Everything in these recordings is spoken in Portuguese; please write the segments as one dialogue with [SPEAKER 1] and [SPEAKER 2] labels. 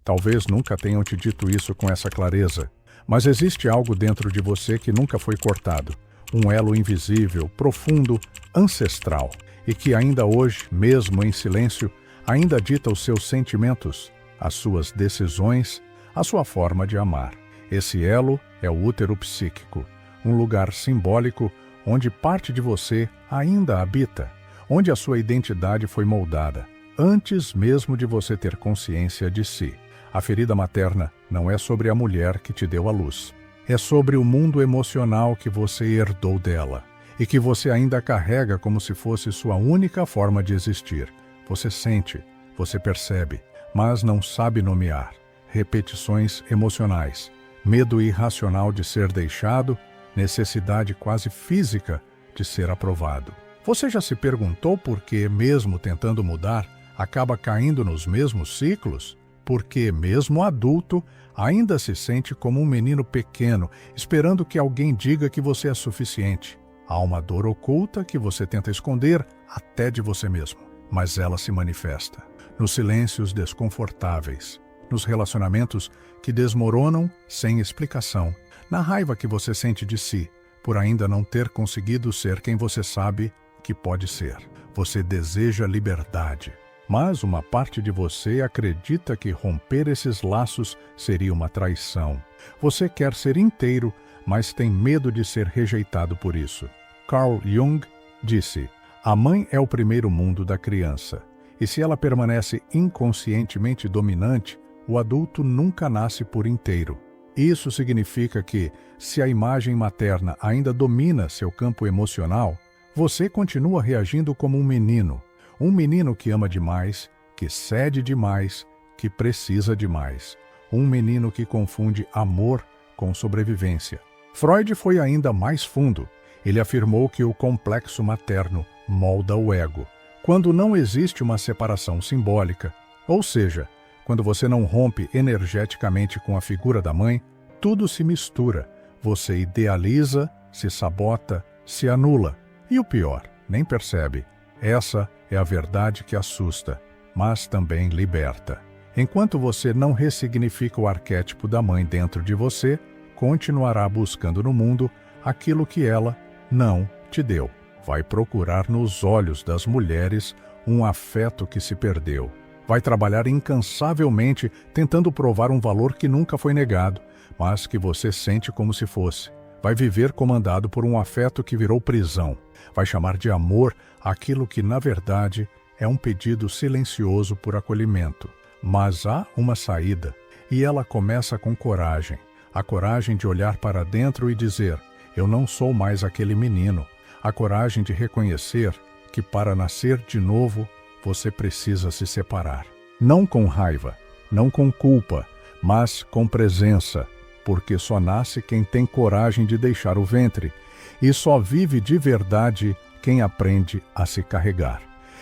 [SPEAKER 1] Talvez nunca tenham te dito isso com essa clareza, mas existe algo dentro de você que nunca foi cortado, um elo invisível, profundo, ancestral, e que ainda hoje, mesmo em silêncio, ainda dita os seus sentimentos, as suas decisões, a sua forma de amar. Esse elo é o útero psíquico, um lugar simbólico onde parte de você ainda habita, onde a sua identidade foi moldada, antes mesmo de você ter consciência de si. A ferida materna não é sobre a mulher que te deu a luz. É sobre o mundo emocional que você herdou dela e que você ainda carrega como se fosse sua única forma de existir. Você sente, você percebe, mas não sabe nomear. Repetições emocionais, medo irracional de ser deixado, necessidade quase física de ser aprovado. Você já se perguntou por que, mesmo tentando mudar, acaba caindo nos mesmos ciclos? Porque, mesmo adulto, ainda se sente como um menino pequeno, esperando que alguém diga que você é suficiente. Há uma dor oculta que você tenta esconder até de você mesmo, mas ela se manifesta nos silêncios desconfortáveis, nos relacionamentos que desmoronam sem explicação, na raiva que você sente de si, por ainda não ter conseguido ser quem você sabe que pode ser. Você deseja liberdade, mas uma parte de você acredita que romper esses laços seria uma traição. Você quer ser inteiro, mas tem medo de ser rejeitado por isso. Carl Jung disse: a mãe é o primeiro mundo da criança, e se ela permanece inconscientemente dominante, o adulto nunca nasce por inteiro. Isso significa que, se a imagem materna ainda domina seu campo emocional, você continua reagindo como um menino que ama demais, que cede demais, que precisa demais. Um menino que confunde amor com sobrevivência. Freud foi ainda mais fundo. Ele afirmou que o complexo materno molda o ego. Quando não existe uma separação simbólica, ou seja, quando você não rompe energeticamente com a figura da mãe, tudo se mistura. Você idealiza, se sabota, se anula. E o pior, nem percebe. Essa é a verdade que assusta, mas também liberta. Enquanto você não ressignifica o arquétipo da mãe dentro de você, continuará buscando no mundo aquilo que ela não te deu. Vai procurar nos olhos das mulheres um afeto que se perdeu. Vai trabalhar incansavelmente tentando provar um valor que nunca foi negado, mas que você sente como se fosse. Vai viver comandado por um afeto que virou prisão. Vai chamar de amor aquilo que, na verdade, é um pedido silencioso por acolhimento. Mas há uma saída, e ela começa com coragem. A coragem de olhar para dentro e dizer: eu não sou mais aquele menino. A coragem de reconhecer que, para nascer de novo, você precisa se separar. Não com raiva, não com culpa, mas com presença, porque só nasce quem tem coragem de deixar o ventre, e só vive de verdade quem aprende a se carregar.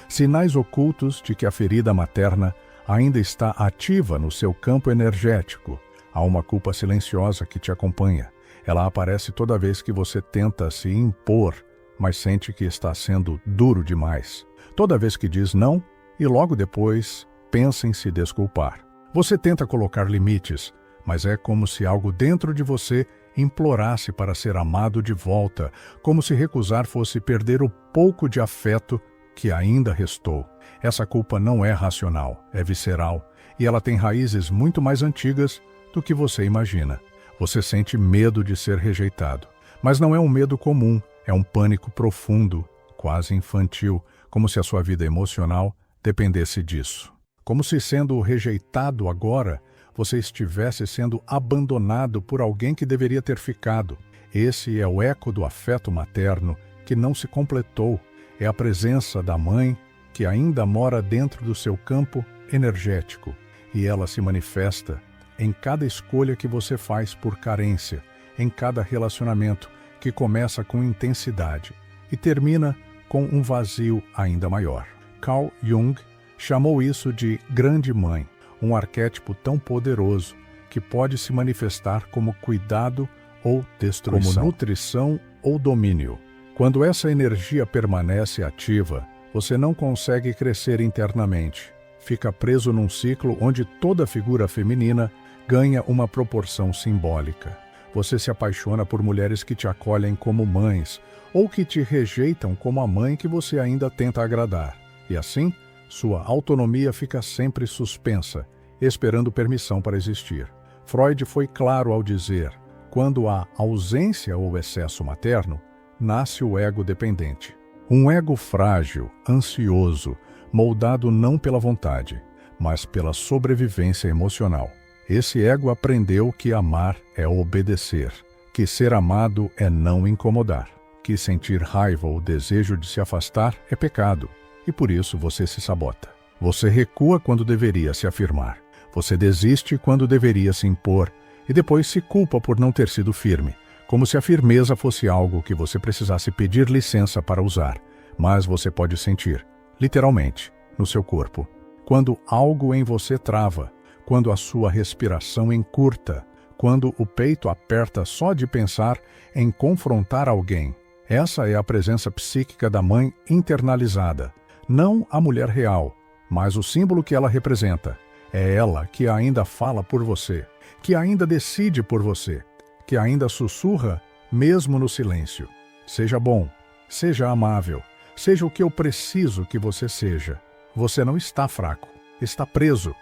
[SPEAKER 1] Sinais ocultos de que a ferida materna ainda está ativa no seu campo energético. Há uma culpa silenciosa que te acompanha. Ela aparece toda vez que você tenta se impor, mas sente que está sendo duro demais. Toda vez que diz não e logo depois pensa em se desculpar. Você tenta colocar limites, mas é como se algo dentro de você implorasse para ser amado de volta, como se recusar fosse perder o pouco de afeto que ainda restou. Essa culpa não é racional, é visceral, e ela tem raízes muito mais antigas do que você imagina. Você sente medo de ser rejeitado, mas não é um medo comum, é um pânico profundo, quase infantil, como se a sua vida emocional dependesse disso. Como se, sendo rejeitado agora, você estivesse sendo abandonado por alguém que deveria ter ficado. Esse é o eco do afeto materno que não se completou. É a presença da mãe que ainda mora dentro do seu campo energético. E ela se manifesta em cada escolha que você faz por carência, em cada relacionamento que começa com intensidade e termina com um vazio ainda maior. Carl Jung chamou isso de grande mãe, um arquétipo tão poderoso que pode se manifestar como cuidado ou destruição, como nutrição ou domínio. Quando essa energia permanece ativa, você não consegue crescer internamente. fica preso num ciclo onde toda figura feminina ganha uma proporção simbólica. Você se apaixona por mulheres que te acolhem como mães, ou que te rejeitam como a mãe que você ainda tenta agradar. E assim, sua autonomia fica sempre suspensa, esperando permissão para existir. Freud foi claro ao dizer: quando há ausência ou excesso materno, nasce o ego dependente. Um ego frágil, ansioso, moldado não pela vontade, mas pela sobrevivência emocional. Esse ego aprendeu que amar é obedecer, que ser amado é não incomodar, que sentir raiva ou desejo de se afastar é pecado, e por isso você se sabota. Você recua quando deveria se afirmar. Você desiste quando deveria se impor, e depois se culpa por não ter sido firme, como se a firmeza fosse algo que você precisasse pedir licença para usar, mas você pode sentir, literalmente, no seu corpo, quando algo em você trava, quando a sua respiração encurta, quando o peito aperta só de pensar em confrontar alguém. Essa é a presença psíquica da mãe internalizada, não a mulher real, mas o símbolo que ela representa. É ela que ainda fala por você, que ainda decide por você, que ainda sussurra mesmo no silêncio. Seja bom, seja amável, seja o que eu preciso que você seja. Você não está fraco, está preso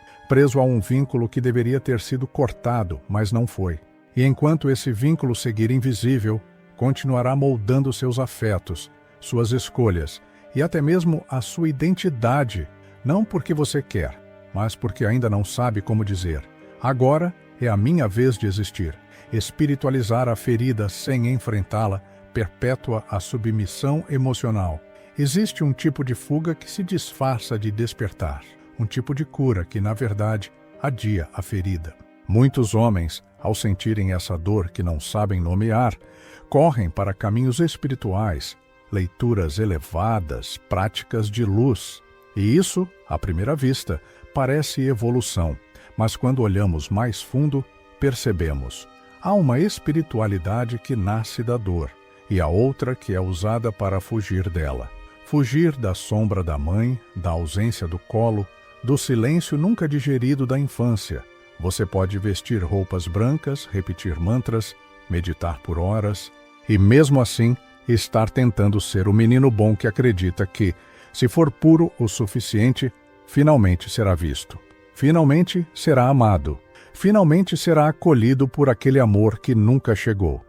[SPEAKER 1] a um vínculo que deveria ter sido cortado, mas não foi. E enquanto esse vínculo seguir invisível, continuará moldando seus afetos, suas escolhas e até mesmo a sua identidade, não porque você quer, mas porque ainda não sabe como dizer: agora é a minha vez de existir. Espiritualizar a ferida sem enfrentá-la perpétua a submissão emocional. Existe um tipo de fuga que se disfarça de despertar, um tipo de cura que, na verdade, adia a ferida. Muitos homens, ao sentirem essa dor que não sabem nomear, correm para caminhos espirituais, leituras elevadas, práticas de luz. E isso, à primeira vista, parece evolução, mas quando olhamos mais fundo, percebemos: há uma espiritualidade que nasce da dor, e a outra que é usada para fugir dela. Fugir da sombra da mãe, da ausência do colo, do silêncio nunca digerido da infância. Você pode vestir roupas brancas, repetir mantras, meditar por horas, e mesmo assim estar tentando ser o menino bom que acredita que, se for puro o suficiente, finalmente será visto. Finalmente será amado. Finalmente será acolhido por aquele amor que nunca chegou.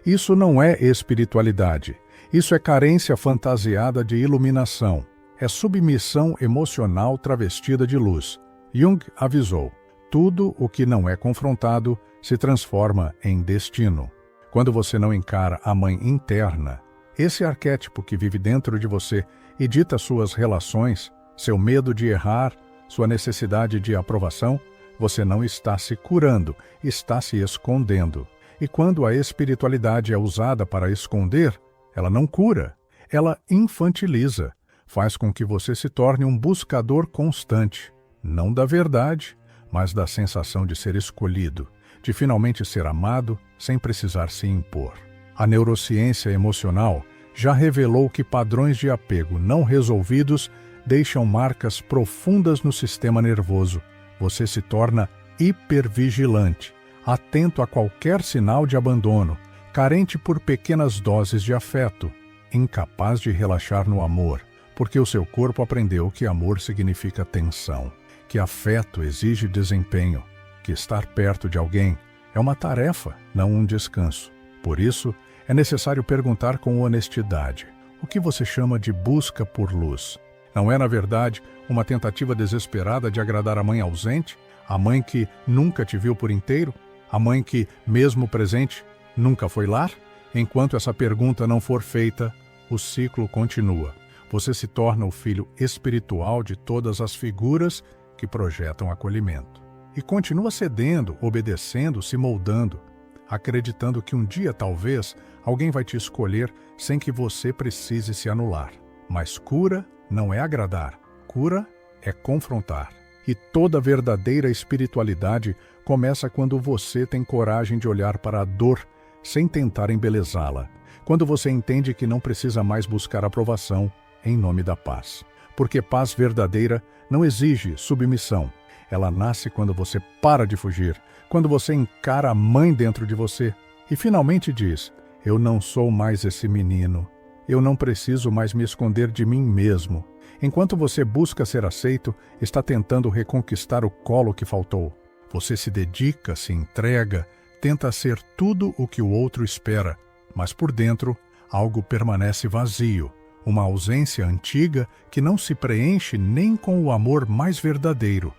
[SPEAKER 1] Isso não é espiritualidade. Isso é carência fantasiada de iluminação. É submissão emocional travestida de luz. Jung avisou: tudo o que não é confrontado se transforma em destino. Quando você não encara a mãe interna, esse arquétipo que vive dentro de você e dita suas relações, seu medo de errar, sua necessidade de aprovação, você não está se curando, está se escondendo. E quando a espiritualidade é usada para esconder, ela não cura, ela infantiliza, faz com que você se torne um buscador constante, não da verdade, mas da sensação de ser escolhido, de finalmente ser amado sem precisar se impor. A neurociência emocional já revelou que padrões de apego não resolvidos deixam marcas profundas no sistema nervoso. Você se torna hipervigilante, atento a qualquer sinal de abandono, carente por pequenas doses de afeto, incapaz de relaxar no amor, porque o seu corpo aprendeu que amor significa tensão, que afeto exige desempenho, que estar perto de alguém é uma tarefa, não um descanso. Por isso, é necessário perguntar com honestidade: o que você chama de busca por luz? Não é, na verdade, uma tentativa desesperada de agradar a mãe ausente, a mãe que nunca te viu por inteiro, a mãe que, mesmo presente, nunca foi lar? Enquanto essa pergunta não for feita, o ciclo continua. Você se torna o filho espiritual de todas as figuras que projetam acolhimento. E continua cedendo, obedecendo, se moldando, acreditando que um dia, talvez, alguém vai te escolher sem que você precise se anular. Mas cura não é agradar, cura é confrontar. E toda verdadeira espiritualidade começa quando você tem coragem de olhar para a dor sem tentar embelezá-la. Quando você entende que não precisa mais buscar aprovação em nome da paz. Porque paz verdadeira não exige submissão. Ela nasce quando você para de fugir, quando você encara a mãe dentro de você e finalmente diz: eu não sou mais esse menino. Eu não preciso mais me esconder de mim mesmo. Enquanto você busca ser aceito, está tentando reconquistar o colo que faltou. Você se dedica, se entrega, tenta ser tudo o que o outro espera, mas por dentro, algo permanece vazio, uma ausência antiga que não se preenche nem com o amor mais verdadeiro.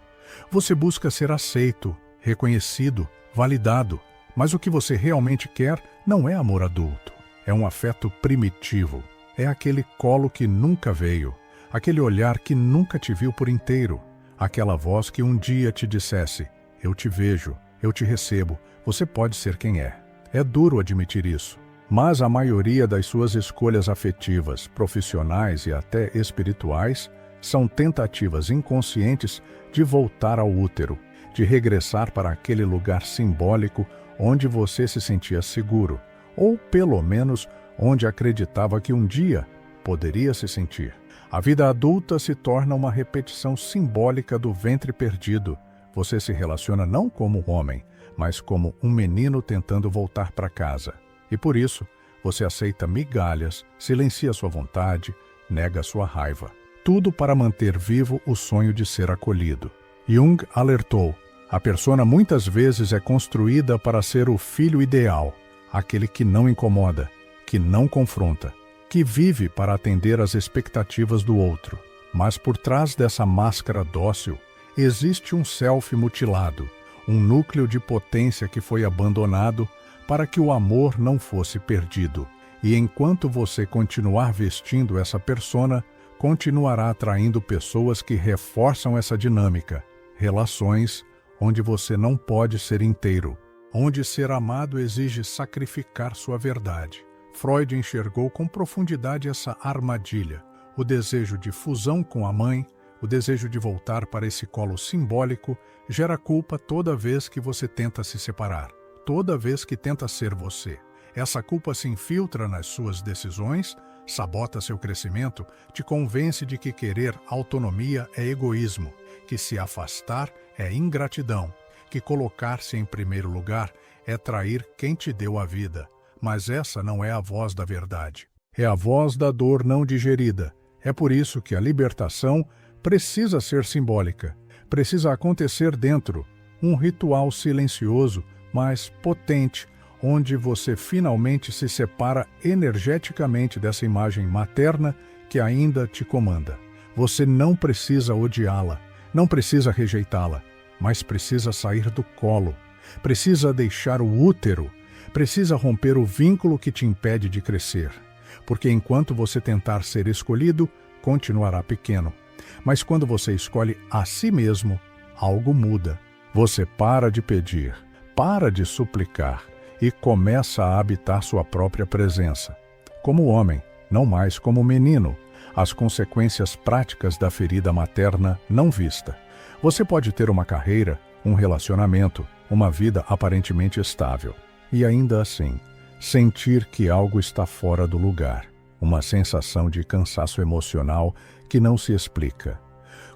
[SPEAKER 1] Você busca ser aceito, reconhecido, validado, mas o que você realmente quer não é amor adulto. É um afeto primitivo. É aquele colo que nunca veio, aquele olhar que nunca te viu por inteiro, aquela voz que um dia te dissesse: eu te vejo, eu te recebo, você pode ser quem é. É duro admitir isso, mas a maioria das suas escolhas afetivas, profissionais e até espirituais são tentativas inconscientes de voltar ao útero, de regressar para aquele lugar simbólico onde você se sentia seguro, ou pelo menos onde acreditava que um dia poderia se sentir. A vida adulta se torna uma repetição simbólica do ventre perdido. Você se relaciona não como homem, mas como um menino tentando voltar para casa. E por isso, você aceita migalhas, silencia sua vontade, nega sua raiva. Tudo para manter vivo o sonho de ser acolhido. Jung alertou: a persona muitas vezes é construída para ser o filho ideal, aquele que não incomoda, que não confronta, que vive para atender às expectativas do outro. Mas por trás dessa máscara dócil, existe um self mutilado, um núcleo de potência que foi abandonado para que o amor não fosse perdido. E enquanto você continuar vestindo essa persona, continuará atraindo pessoas que reforçam essa dinâmica, relações onde você não pode ser inteiro, onde ser amado exige sacrificar sua verdade. Freud enxergou com profundidade essa armadilha, o desejo de fusão com a mãe, o desejo de voltar para esse colo simbólico, gera culpa toda vez que você tenta se separar, toda vez que tenta ser você. Essa culpa se infiltra nas suas decisões, sabota seu crescimento, te convence de que querer autonomia é egoísmo, que se afastar é ingratidão, que colocar-se em primeiro lugar é trair quem te deu a vida. Mas essa não é a voz da verdade. É a voz da dor não digerida. É por isso que a libertação precisa ser simbólica. Precisa acontecer dentro. Um ritual silencioso, mas potente, onde você finalmente se separa energeticamente dessa imagem materna que ainda te comanda. Você não precisa odiá-la, não precisa rejeitá-la, mas precisa sair do colo. Precisa deixar o útero. Precisa romper o vínculo que te impede de crescer, porque enquanto você tentar ser escolhido, continuará pequeno. Mas quando você escolhe a si mesmo, algo muda. Você para de pedir, para de suplicar e começa a habitar sua própria presença. Como homem, não mais como menino, as consequências práticas da ferida materna não vista. Você pode ter uma carreira, um relacionamento, uma vida aparentemente estável. E ainda assim, sentir que algo está fora do lugar, uma sensação de cansaço emocional que não se explica.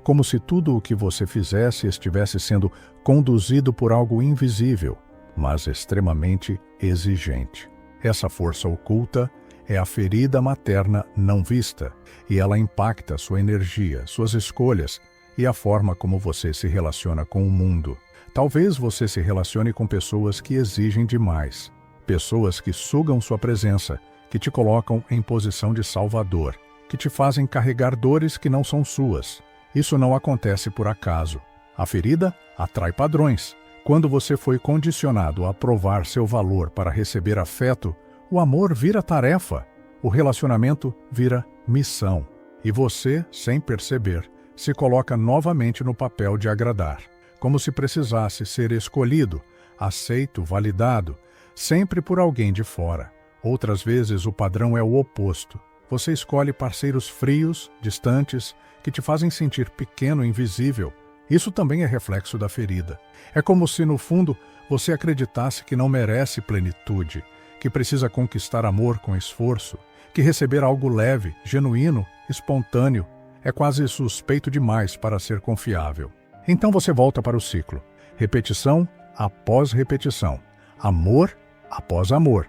[SPEAKER 1] Como se tudo o que você fizesse estivesse sendo conduzido por algo invisível, mas extremamente exigente. Essa força oculta é a ferida materna não vista, e ela impacta sua energia, suas escolhas e a forma como você se relaciona com o mundo. Talvez você se relacione com pessoas que exigem demais, pessoas que sugam sua presença, que te colocam em posição de salvador, que te fazem carregar dores que não são suas. Isso não acontece por acaso. A ferida atrai padrões. Quando você foi condicionado a provar seu valor para receber afeto, o amor vira tarefa, o relacionamento vira missão. E você, sem perceber, se coloca novamente no papel de agradar, como se precisasse ser escolhido, aceito, validado, sempre por alguém de fora. Outras vezes o padrão é o oposto. Você escolhe parceiros frios, distantes, que te fazem sentir pequeno e invisível. Isso também é reflexo da ferida. É como se, no fundo, você acreditasse que não merece plenitude, que precisa conquistar amor com esforço, que receber algo leve, genuíno, espontâneo, É quase suspeito demais para ser confiável. Então você volta para o ciclo. Repetição após repetição. Amor após amor.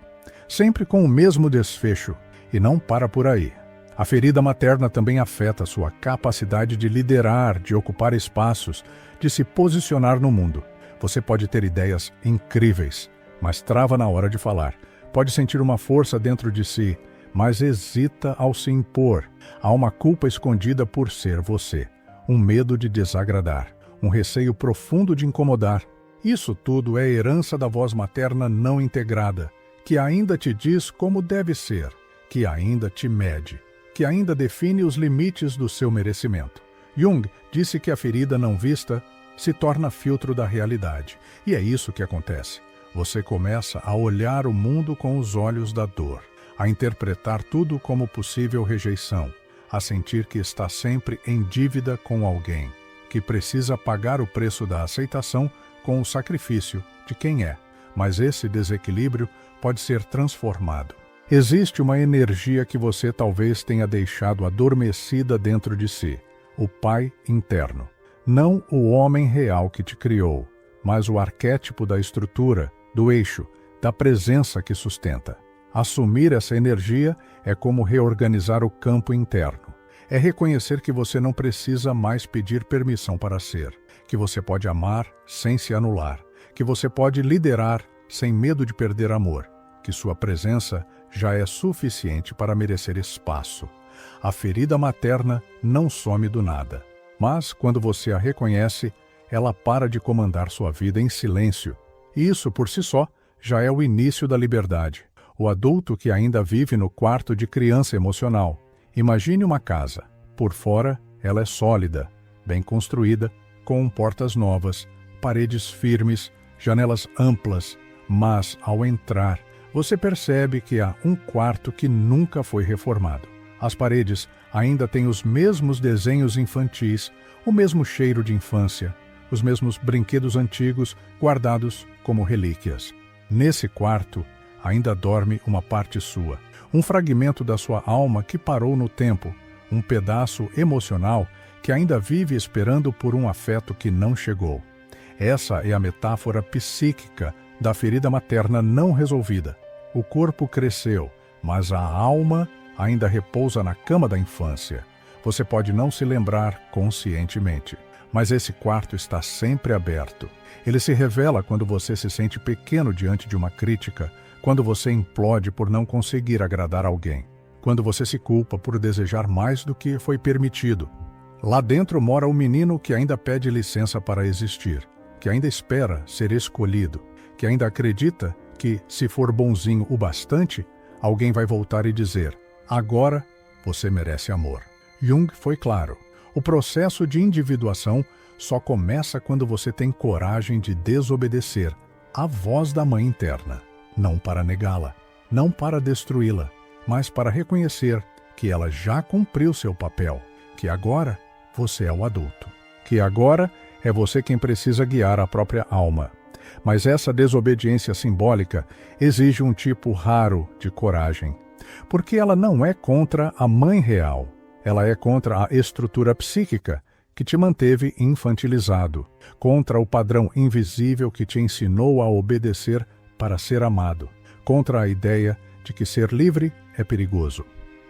[SPEAKER 1] Sempre com o mesmo desfecho. E não para por aí. A ferida materna também afeta sua capacidade de liderar, de ocupar espaços, de se posicionar no mundo. Você pode ter ideias incríveis, mas trava na hora de falar. Pode sentir uma força dentro de si, mas hesita ao se impor. Há uma culpa escondida por ser você, um medo de desagradar, um receio profundo de incomodar. Isso tudo é herança da voz materna não integrada, que ainda te diz como deve ser, que ainda te mede, que ainda define os limites do seu merecimento. Jung disse que a ferida não vista se torna filtro da realidade. E é isso que acontece. Você começa a olhar o mundo com os olhos da dor, a interpretar tudo como possível rejeição, a sentir que está sempre em dívida com alguém, que precisa pagar o preço da aceitação com o sacrifício de quem é. Mas esse desequilíbrio pode ser transformado. Existe uma energia que você talvez tenha deixado adormecida dentro de si, o pai interno. Não o homem real que te criou, mas o arquétipo da estrutura, do eixo, da presença que sustenta. Assumir essa energia é como reorganizar o campo interno. É reconhecer que você não precisa mais pedir permissão para ser, que você pode amar sem se anular, que você pode liderar sem medo de perder amor, que sua presença já é suficiente para merecer espaço. A ferida materna não some do nada, mas quando você a reconhece, ela para de comandar sua vida em silêncio. E isso, por si só, já é o início da liberdade. O adulto que ainda vive no quarto de criança emocional. Imagine uma casa. Por fora, ela é sólida, bem construída, com portas novas, paredes firmes, janelas amplas, mas, ao entrar, você percebe que há um quarto que nunca foi reformado. As paredes ainda têm os mesmos desenhos infantis, o mesmo cheiro de infância, os mesmos brinquedos antigos guardados como relíquias. Nesse quarto ainda dorme uma parte sua, um fragmento da sua alma que parou no tempo, um pedaço emocional que ainda vive esperando por um afeto que não chegou. Essa é a metáfora psíquica da ferida materna não resolvida. O corpo cresceu, mas a alma ainda repousa na cama da infância. Você pode não se lembrar conscientemente, mas esse quarto está sempre aberto. Ele se revela quando você se sente pequeno diante de uma crítica, quando você implode por não conseguir agradar alguém, quando você se culpa por desejar mais do que foi permitido. Lá dentro mora o menino que ainda pede licença para existir, que ainda espera ser escolhido, que ainda acredita que, se for bonzinho o bastante, alguém vai voltar e dizer: agora você merece amor. Jung foi claro. O processo de individuação só começa quando você tem coragem de desobedecer à voz da mãe interna. Não para negá-la, não para destruí-la, mas para reconhecer que ela já cumpriu seu papel, que agora você é o adulto, que agora é você quem precisa guiar a própria alma. Mas essa desobediência simbólica exige um tipo raro de coragem, porque ela não é contra a mãe real, ela é contra a estrutura psíquica que te manteve infantilizado, contra o padrão invisível que te ensinou a obedecer para ser amado, contra a ideia de que ser livre é perigoso.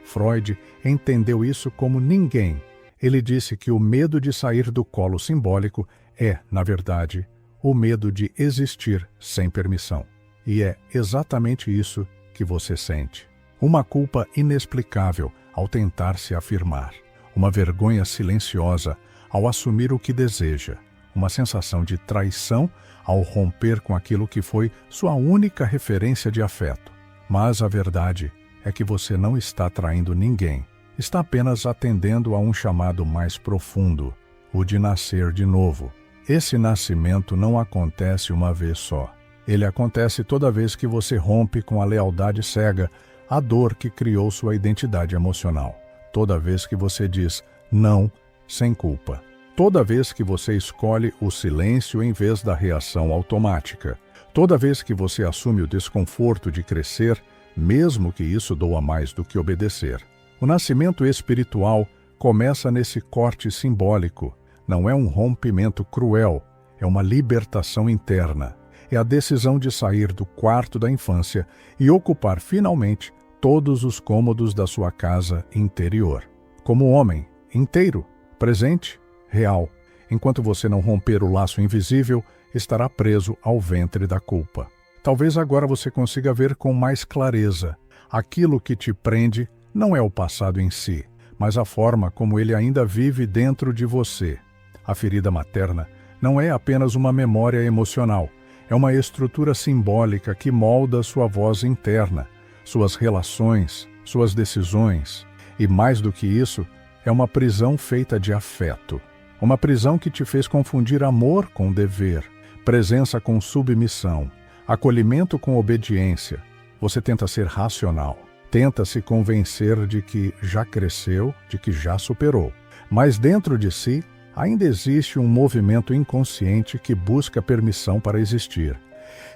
[SPEAKER 1] Freud entendeu isso como ninguém. Ele disse que o medo de sair do colo simbólico é, na verdade, o medo de existir sem permissão. E é exatamente isso que você sente. Uma culpa inexplicável ao tentar se afirmar. Uma vergonha silenciosa ao assumir o que deseja. Uma sensação de traição ao romper com aquilo que foi sua única referência de afeto. Mas a verdade é que você não está traindo ninguém. Está apenas atendendo a um chamado mais profundo, o de nascer de novo. Esse nascimento não acontece uma vez só. Ele acontece toda vez que você rompe com a lealdade cega, a dor que criou sua identidade emocional. Toda vez que você diz não sem culpa. Toda vez que você escolhe o silêncio em vez da reação automática. Toda vez que você assume o desconforto de crescer, mesmo que isso doa mais do que obedecer. O nascimento espiritual começa nesse corte simbólico. Não é um rompimento cruel, é uma libertação interna. É a decisão de sair do quarto da infância e ocupar finalmente todos os cômodos da sua casa interior. Como homem, inteiro, presente, real. Enquanto você não romper o laço invisível, estará preso ao ventre da culpa. Talvez agora você consiga ver com mais clareza. Aquilo que te prende não é o passado em si, mas a forma como ele ainda vive dentro de você. A ferida materna não é apenas uma memória emocional, é uma estrutura simbólica que molda sua voz interna, suas relações, suas decisões. E mais do que isso, é uma prisão feita de afeto. Uma prisão que te fez confundir amor com dever, presença com submissão, acolhimento com obediência. Você tenta ser racional, tenta se convencer de que já cresceu, de que já superou. Mas dentro de si, ainda existe um movimento inconsciente que busca permissão para existir,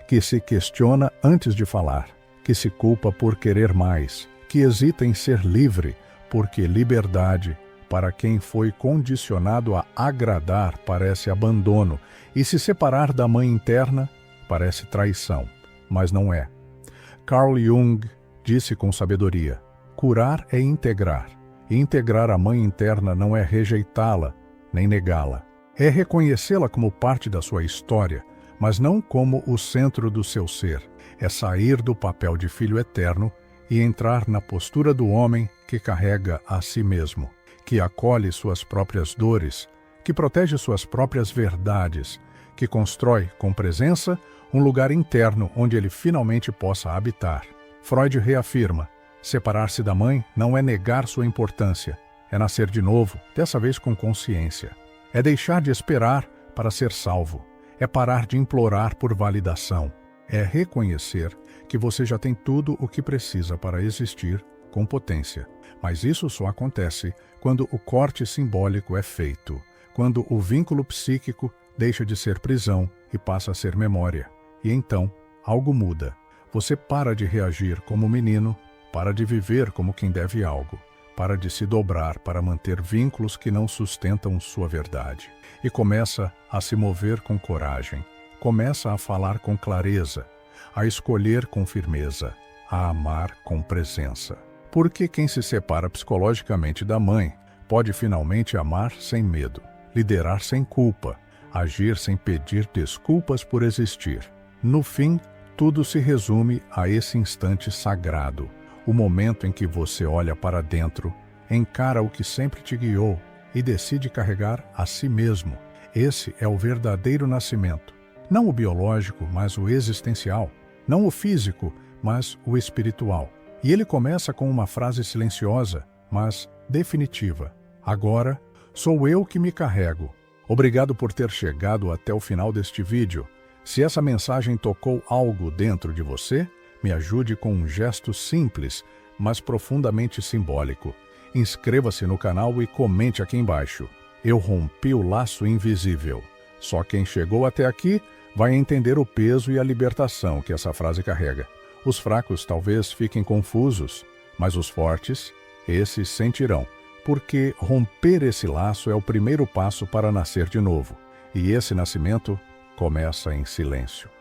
[SPEAKER 1] que se questiona antes de falar, que se culpa por querer mais, que hesita em ser livre, porque liberdade, para quem foi condicionado a agradar, parece abandono, e se separar da mãe interna parece traição, mas não é. Carl Jung disse com sabedoria: curar é integrar, e integrar a mãe interna não é rejeitá-la, nem negá-la. É reconhecê-la como parte da sua história, mas não como o centro do seu ser. É sair do papel de filho eterno e entrar na postura do homem que carrega a si mesmo, que acolhe suas próprias dores, que protege suas próprias verdades, que constrói com presença um lugar interno onde ele finalmente possa habitar. Freud reafirma: separar-se da mãe não é negar sua importância, é nascer de novo, dessa vez com consciência. É deixar de esperar para ser salvo. É parar de implorar por validação. É reconhecer que você já tem tudo o que precisa para existir com potência. Mas isso só acontece quando o corte simbólico é feito, quando o vínculo psíquico deixa de ser prisão e passa a ser memória. E então, algo muda. Você para de reagir como menino, para de viver como quem deve algo, para de se dobrar para manter vínculos que não sustentam sua verdade. E começa a se mover com coragem, começa a falar com clareza, a escolher com firmeza, a amar com presença. Porque quem se separa psicologicamente da mãe pode finalmente amar sem medo, liderar sem culpa, agir sem pedir desculpas por existir. No fim, tudo se resume a esse instante sagrado, o momento em que você olha para dentro, encara o que sempre te guiou e decide carregar a si mesmo. Esse é o verdadeiro nascimento. Não o biológico, mas o existencial. Não o físico, mas o espiritual. E ele começa com uma frase silenciosa, mas definitiva. Agora, sou eu que me carrego. Obrigado por ter chegado até o final deste vídeo. Se essa mensagem tocou algo dentro de você, me ajude com um gesto simples, mas profundamente simbólico. Inscreva-se no canal e comente aqui embaixo. Eu rompi o laço invisível. Só quem chegou até aqui vai entender o peso e a libertação que essa frase carrega. Os fracos talvez fiquem confusos, mas os fortes, esses sentirão, porque romper esse laço é o primeiro passo para nascer de novo. E esse nascimento começa em silêncio.